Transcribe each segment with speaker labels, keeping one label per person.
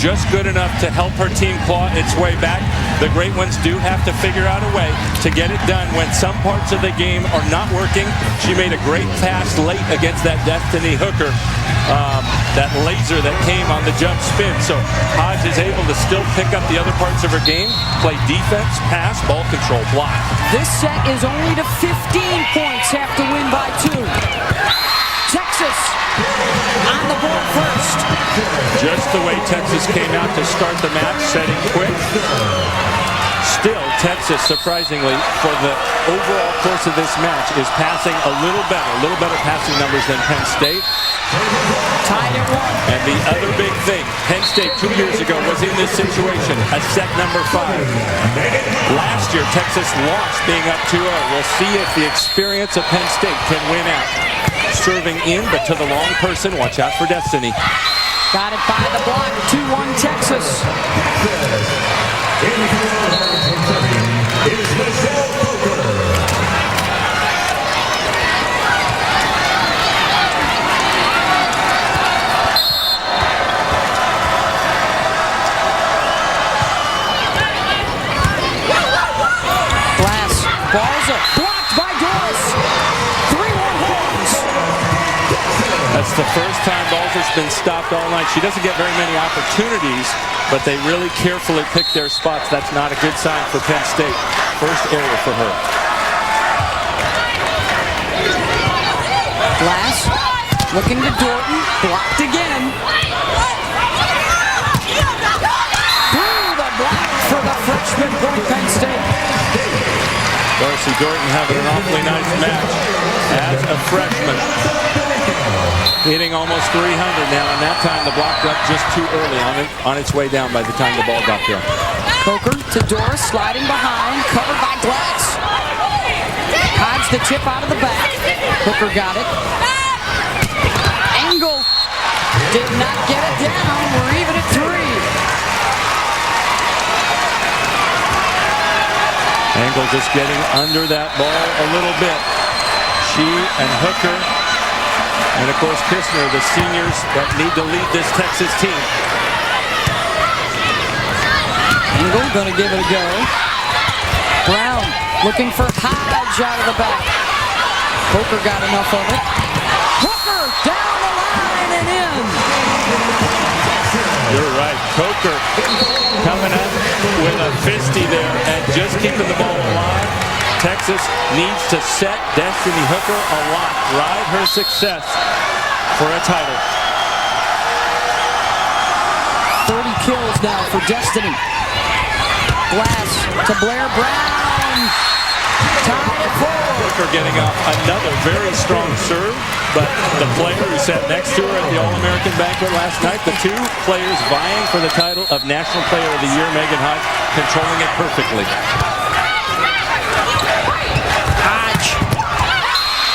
Speaker 1: just good enough to help her team claw its way back. The great ones do have to figure out a way to get it done when some parts of the game are not working. She made a great pass late against that Destiny hooker, that laser that came on the jump spin. So Hodge is able to still pick up the other parts of her game, play defense, pass, ball control, block.
Speaker 2: This set is only to 15 points, have to win by 2. Texas on the board first.
Speaker 1: Just the way Texas came out to start the match, setting quick. Still, Texas, surprisingly, for the overall course of this match, is passing a little better passing numbers than Penn State.
Speaker 2: Tied at 1.
Speaker 1: And the other big thing, Penn State 2 years ago was in this situation, a set number 5. Last year, Texas lost being up 2-0. We'll see if the experience of Penn State can win out. Serving in, but to the wrong person. Watch out for Destiny.
Speaker 2: Got it by the block. 2-1 Texas. Glass. Balls up. Blocked by Doris. 3-1 Horns.
Speaker 1: That's the first time Balzer's been stopped all night. She doesn't get very many opportunities, but they really carefully pick their spots. That's not a good sign for Penn State. First error for her.
Speaker 2: Glass looking to Dorton. Blocked again. Through the block for the freshman point, Penn State.
Speaker 1: Darcy Dorton having an awfully nice match as a freshman. Hitting almost 300 now, and that time the block got just too early on its way down by the time the ball got there.
Speaker 2: Coker to Doris, sliding behind, covered by Glass. Hodge the chip out of the back. Hooker got it. Engel did not get it down. We're even at 3.
Speaker 1: Engel just getting under that ball a little bit. She and Hooker, and of course Kistner, the seniors that need to lead this Texas team.
Speaker 2: Engel gonna give it a go. Brown looking for Hodge out of the back. Hooker got enough of it. Hooker down the line and in.
Speaker 1: You're right. Coker coming up with a fisty there and just keeping the ball alive. Texas needs to set Destiny Hooker a lot. Ride her success for a title.
Speaker 2: 30 kills now for Destiny. Glass to Blair Brown. Tied at 4.
Speaker 1: Hooker getting off another very strong serve, but the player who sat next to her at the All-American banquet last night, the 2 players vying for the title of National Player of the Year, Megan Hodge, controlling it perfectly.
Speaker 2: Hodge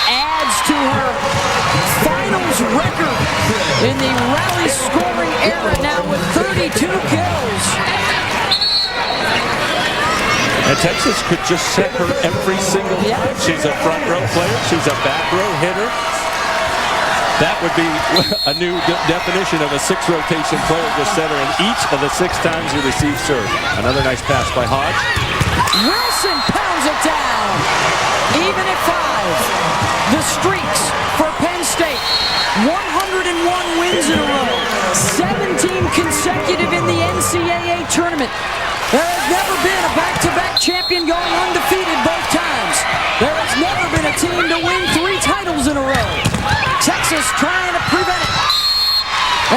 Speaker 2: adds to her finals record in the rally scoring era now with 32 kills.
Speaker 1: And Texas could just set her every single time. She's a front row player. She's a back row hitter. That would be a new definition of a 6 rotation player. Just set her in each of the 6 times you receive serve. Another nice pass by Hodge.
Speaker 2: Wilson pounds it down. Even at 5. The streaks for Penn State. 101 wins in a row. 17 consecutive in the NCAA tournament. There has never been a back-to-back champion going undefeated both times. There has never been a team to win 3 titles in a row. Texas trying to prevent it.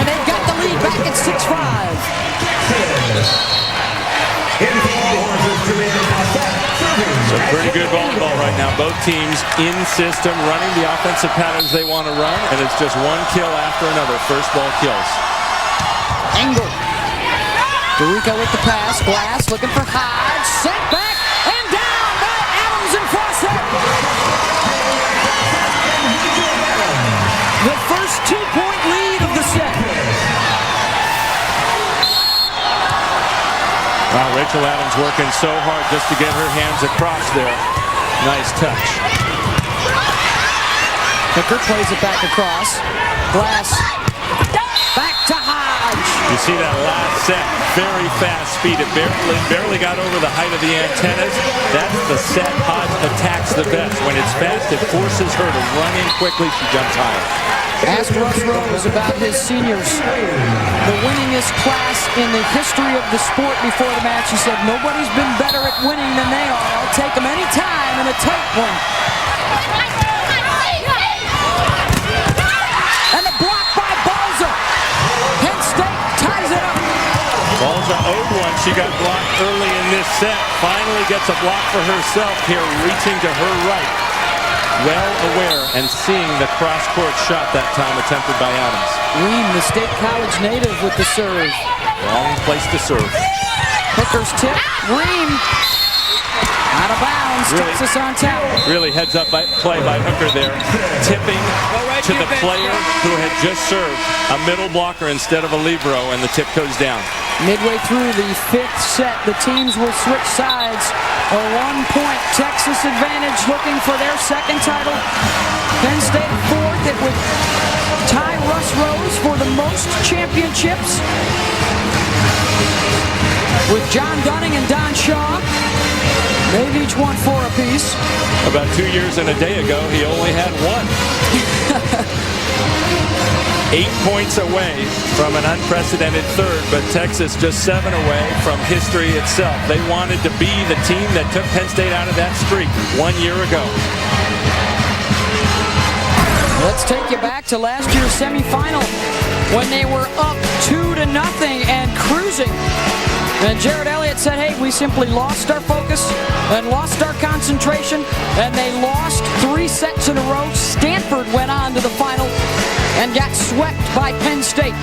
Speaker 2: And they've got the lead back at 6-5.
Speaker 1: It's a pretty good volleyball right now. Both teams in system, running the offensive patterns they want to run, and it's just one kill after another. First ball kills.
Speaker 2: Engel. Dorica with the pass. Glass looking for Hodge. Sent back and down by Adams and Fawcett. The first 2-point lead of the set.
Speaker 1: Wow, Rachel Adams working so hard just to get her hands across there. Nice touch.
Speaker 2: Hooker plays it back across. Glass back to Hodge.
Speaker 1: You see that last set, very fast speed. It barely got over the height of the antennas. That's the set Hodge attacks the best. When it's fast, it forces her to run in quickly. She jumps higher.
Speaker 2: Ask Russ Rose about his seniors. The winningest class in the history of the sport before the match. He said, nobody's been better at winning than they are. I'll take them any time in a tight one. And the block by Balza. Penn State ties it up.
Speaker 1: Balza owed one. She got blocked early in this set. Finally gets a block for herself here, reaching to her right. Well aware and seeing the cross-court shot that time attempted by Adams.
Speaker 2: Ream, the State College native, with the serve.
Speaker 1: Wrong place to serve.
Speaker 2: Hooker's tip. Ream. Out of bounds.
Speaker 1: Really,
Speaker 2: Texas on top.
Speaker 1: Really heads up play by Hooker there. Tipping to the player who had just served. A middle blocker instead of a libero, and the tip goes down.
Speaker 2: Midway through the fifth set, the teams will switch sides. A 1-point Texas advantage, looking for their second title. Penn State fourth. It would tie Russ Rose for the most championships, with John Dunning and Don Shaw. They've each won 4 apiece.
Speaker 1: About 2 years and a day ago, he only had 1. 8 points away from an unprecedented third, but Texas just 7 away from history itself. They wanted to be the team that took Penn State out of that streak 1 year ago.
Speaker 2: Let's take you back to last year's semifinal when they were up 2-0 and cruising. And Jared Elliott said, hey, we simply lost our focus and lost our concentration, and they lost 3 sets in a row. Stanford went on to the final and got swept by Penn State.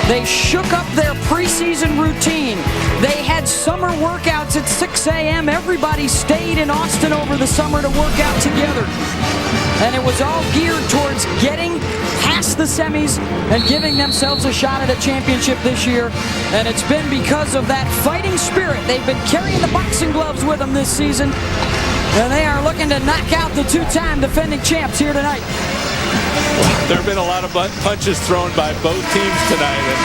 Speaker 2: They shook up their preseason routine. They had summer workouts at 6 a.m. Everybody stayed in Austin over the summer to work out together. And it was all geared towards getting past the semis and giving themselves a shot at a championship this year. And it's been because of that fighting spirit. They've been carrying the boxing gloves with them this season. And they are looking to knock out the 2-time defending champs here tonight.
Speaker 1: There have been a lot of punches thrown by both teams tonight. And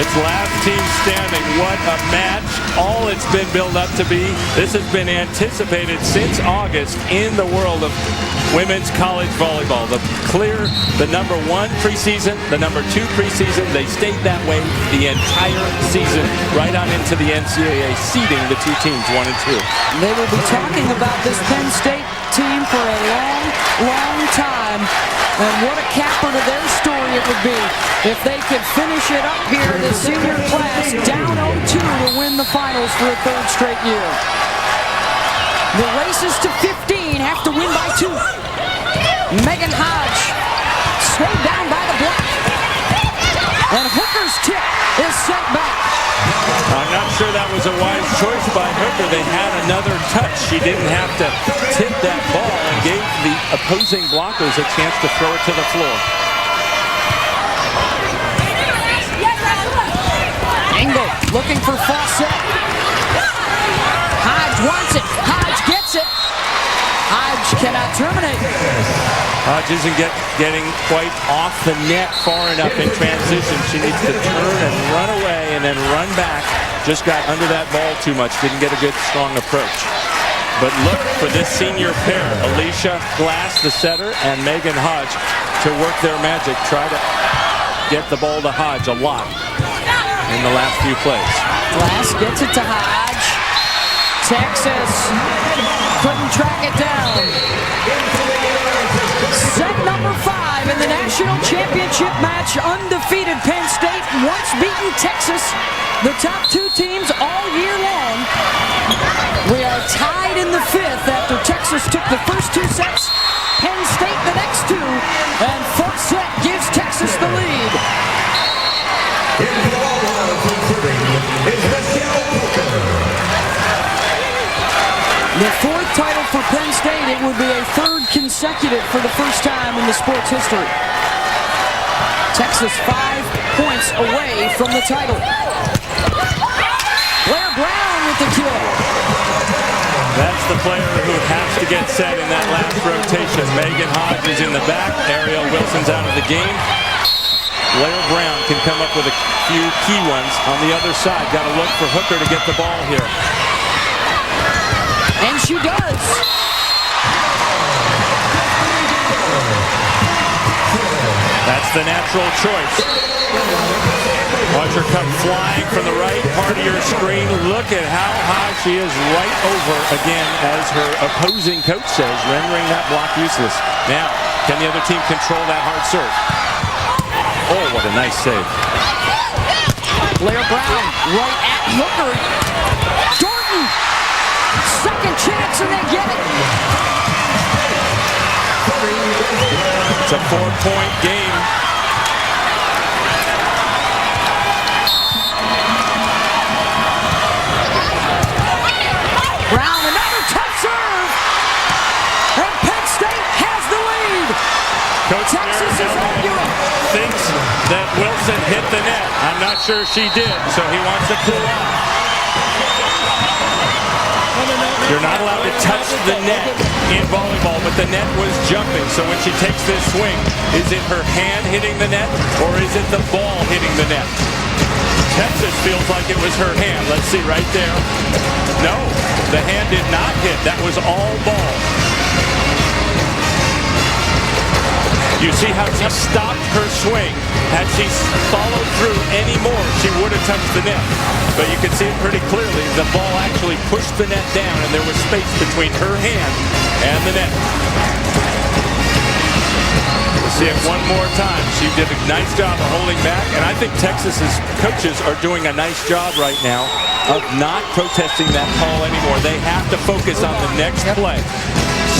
Speaker 1: it's last team standing. What a match. All it's been built up to be. This has been anticipated since August in the world of women's college volleyball. The number 1 preseason, the number 2 preseason. They stayed that way the entire season, right on into the NCAA, seeding the 2 teams, 1 and 2.
Speaker 2: They will be talking about this Penn State team for a long, long time. And what a capper to their story it would be if they could finish it up here, the senior class, down 0-2 to win the finals for a 3rd straight year. The races to 15 have to win by 2. Megan Hodge slowed down by the block. And Hooker's tip is sent back.
Speaker 1: I'm not sure that was a wise choice by Hooker. They had another touch. She didn't have to tip that ball and gave the opposing blockers a chance to throw it to the floor.
Speaker 2: Engel looking for Fawcett. Hodge wants it. Hodge gets it. Hodge cannot terminate.
Speaker 1: Hodge isn't getting quite off the net far enough in transition. She needs to turn and run away and then run back. Just got under that ball too much. Didn't get a good, strong approach. But look for this senior pair, Alicia Glass, the setter, and Megan Hodge, to work their magic. Try to get the ball to Hodge a lot in the last few plays.
Speaker 2: Glass gets it to Hodge. Texas couldn't track it down. Set number 5 in the national championship match. Undefeated Penn State once beaten Texas, the top 2 teams all year long. We are tied in the 5th after Texas took the first 2 sets. Penn State the next 2, and Fawcett gives Texas the lead. The 4th title for Penn State. It would be a 3rd consecutive for the first time in the sport's history. Texas 5 points away from the title. Blair Brown with the kill.
Speaker 1: That's the player who has to get set in that last rotation. Megan Hodge is in the back. Ariel Wilson's out of the game. Blair Brown can come up with a few key ones on the other side. Got to look for Hooker to get the ball here.
Speaker 2: And she does.
Speaker 1: That's the natural choice. Watch her come flying from the right part of your screen. Look at how high she is, right over again, as her opposing coach says, rendering that block useless. Now, can the other team control that hard serve? Oh, what a nice save.
Speaker 2: Blair Brown right at Hooker. Jordan, second chance and they get it.
Speaker 1: It's a 4-point game.
Speaker 2: Brown, another tough serve. And Penn State has the lead.
Speaker 1: Coach
Speaker 2: Texas is arguing.
Speaker 1: Thinks that Wilson hit the net. I'm not sure she did, so he wants to cool off. You're not allowed to touch the net in volleyball, but the net was jumping. So when she takes this swing, is it her hand hitting the net, or is it the ball hitting the net? Texas feels like it was her hand. Let's see right there. No, the hand did not hit. That was all ball. You see how she stopped her swing. Had she followed through any more, she would have touched the net. But you can see it pretty clearly. The ball actually pushed the net down, and there was space between her hand and the net. We'll see it one more time. She did a nice job of holding back, and I think Texas's coaches are doing a nice job right now of not protesting that call anymore. They have to focus on the next play.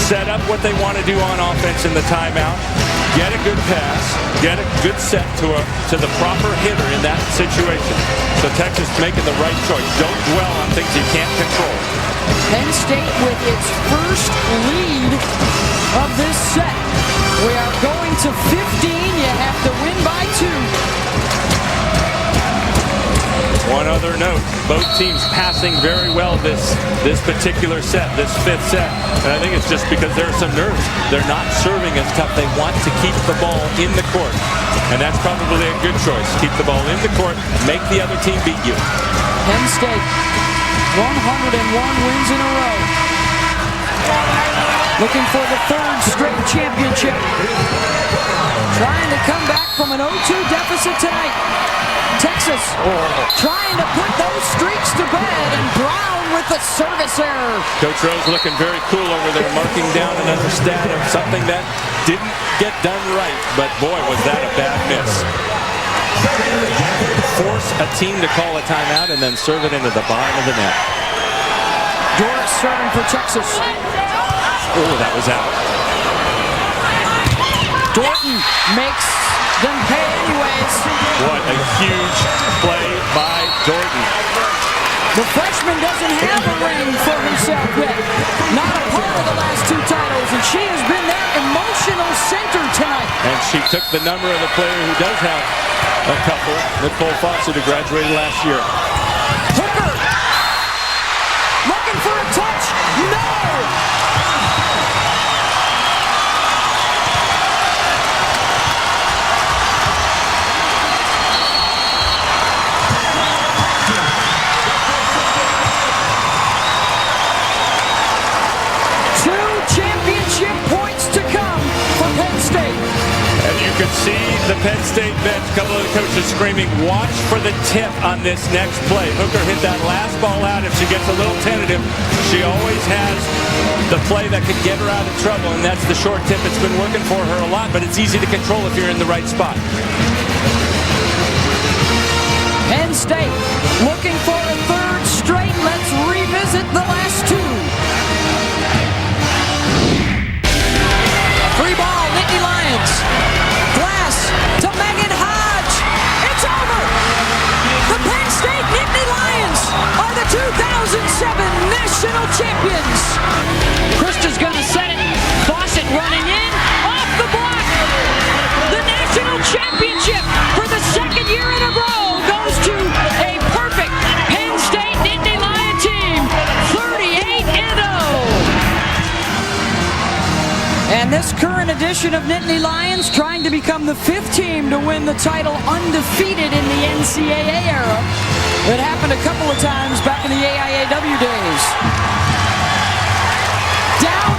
Speaker 1: Set up what they want to do on offense in the timeout. Get a good pass. Get a good set to the proper hitter in that situation. So Texas making the right choice. Don't dwell on things you can't control.
Speaker 2: Penn State with its first lead of this set. We are going to 15. You have to win by 2.
Speaker 1: One other note, both teams passing very well this particular set, this fifth set. And I think it's just because there are some nerves. They're not serving as tough. They want to keep the ball in the court. And that's probably a good choice. Keep the ball in the court, make the other team beat you.
Speaker 2: Penn State, 101 wins in a row. Looking for the third straight championship. Trying to come back from an 0-2 deficit tonight. Texas trying to put those streaks to bed, and Brown with the service error.
Speaker 1: Coach Rose looking very cool over there, marking down another stat of something that didn't get done right. But boy, was that a bad miss. Force a team to call a timeout and then serve it into the bottom of the net.
Speaker 2: Doris serving for Texas.
Speaker 1: Oh, that was out.
Speaker 2: Dorton makes them pay anyways.
Speaker 1: What a huge play by Dorton.
Speaker 2: The freshman doesn't have a ring for herself yet. Not a part of the last 2 titles, and she has been their emotional center tonight.
Speaker 1: And she took the number of the player who does have a couple, Nicole Fawcett, who graduated last year.
Speaker 2: Hooker looking for a touch. No!
Speaker 1: Could see the Penn State bench, a couple of the coaches screaming, watch for the tip on this next play. Hooker hit that last ball out. If she gets a little tentative, she always has the play that could get her out of trouble, and that's the short tip. It's been working for her a lot, but it's easy to control if you're in the right spot.
Speaker 2: Penn State looking for a third straight. Let's revisit the last 2. Free ball, Nittany Lions. Glass to Megan Hodge. It's over. The Penn State Nittany Lions are the 2007 national champions. Krista's going to set it. Fawcett running in. Off the block. The national championship for the second year in a row goes to a perfect Penn State Nittany Lion team. 38-0. And this current edition of Nittany Lions trying to become the 5th team to win the title undefeated in the NCAA era. It happened a couple of times back in the AIAW days. Down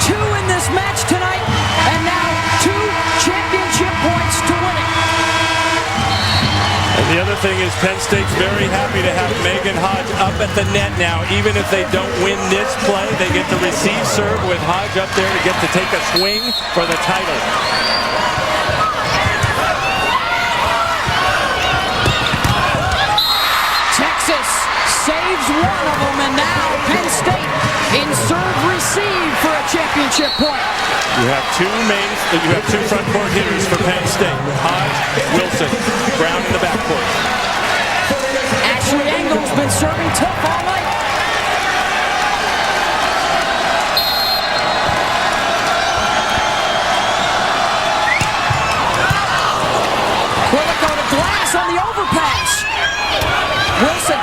Speaker 2: 0-2 in this match tonight, and now 2 championship points to win it.
Speaker 1: And the other thing is Penn State's very happy to have Megan Hodge up at the net now. Even if they don't win this play, they get to receive serve with Hodge up there to get to take a swing for the title.
Speaker 2: Texas saves one of them, and now Penn State in serve receive for a championship point.
Speaker 1: You have two front court hitters for Penn State. Hodge, Wilson, Brown in the backcourt.
Speaker 2: Ashley Engel's been serving tough all night. Quilico to glass on the overpass. Wilson